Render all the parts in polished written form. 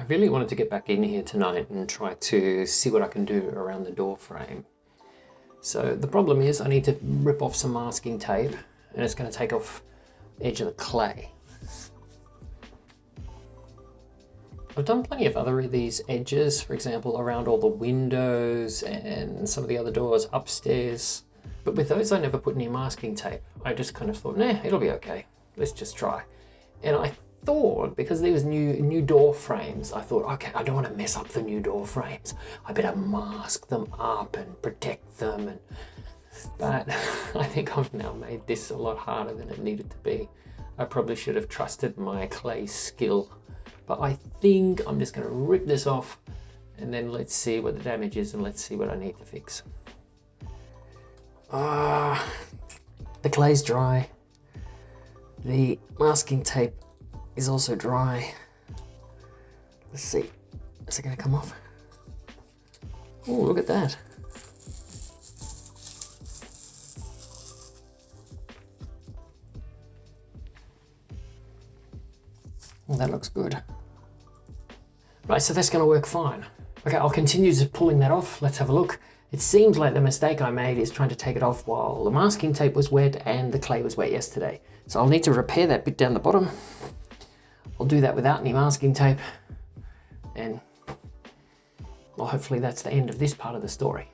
I really wanted to get back in here tonight and try to see what I can do around the door frame. So the problem is I need to rip off some masking tape, and it's going to take off the edge of the clay. I've done plenty of other of these edges, for example, around all the windows and some of the other doors upstairs. But with those, I never put any masking tape. I just kind of thought, nah, it'll be okay. Let's just try. And I thought, because there was new door frames, I thought, okay, I don't want to mess up the new door frames. I better mask them up and protect them. But I think I've now made this a lot harder than it needed to be. I probably should have trusted my clay skill. But I think I'm just going to rip this off, and then let's see what the damage is, and let's see what I need to fix. The clay's dry. The masking tape is also dry. Let's see. Is it going to come off? Oh, look at that. Well, that looks good. Right, so that's going to work fine. Okay, I'll continue to pulling that off. Let's have a look. It seems like the mistake I made is trying to take it off while the masking tape was wet and the clay was wet yesterday. So I'll need to repair that bit down the bottom. I'll do that without any masking tape. And well, hopefully that's the end of this part of the story.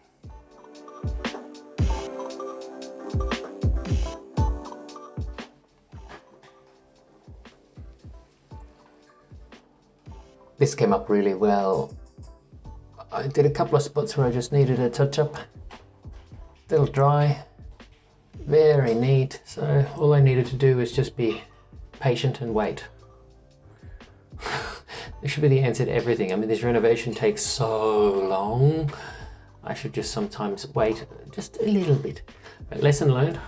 This came up really well. I did a couple of spots where I just needed a touch up. They'll dry, very neat. So all I needed to do was just be patient and wait. This should be the answer to everything. I mean, this renovation takes so long. I should just sometimes wait just a little bit. But lesson learned,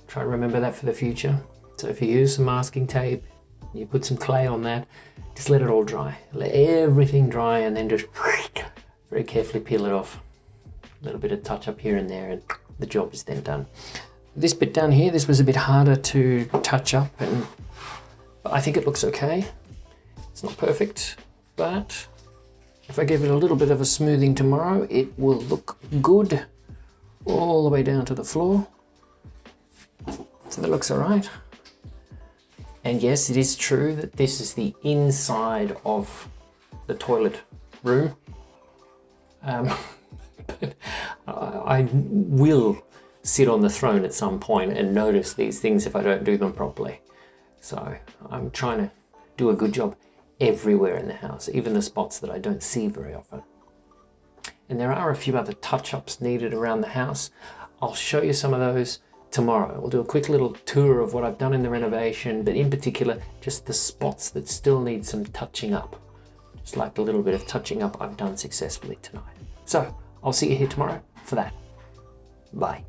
try to remember that for the future. So if you use some masking tape, you put some clay on that, just let it all dry. Let everything dry and then just very carefully peel it off. A little bit of touch up here and there and the job is then done. This bit down here, this was a bit harder to touch up, and I think it looks okay. It's not perfect, but if I give it a little bit of a smoothing tomorrow, it will look good all the way down to the floor. So that looks all right. And yes, it is true that this is the inside of the toilet room. But I will sit on the throne at some point and notice these things if I don't do them properly. So I'm trying to do a good job everywhere in the house, even the spots that I don't see very often. And there are a few other touch-ups needed around the house. I'll show you some of those tomorrow. We'll do a quick little tour of what I've done in the renovation, but in particular, just the spots that still need some touching up. Just like the little bit of touching up I've done successfully tonight. So I'll see you here tomorrow for that. Bye.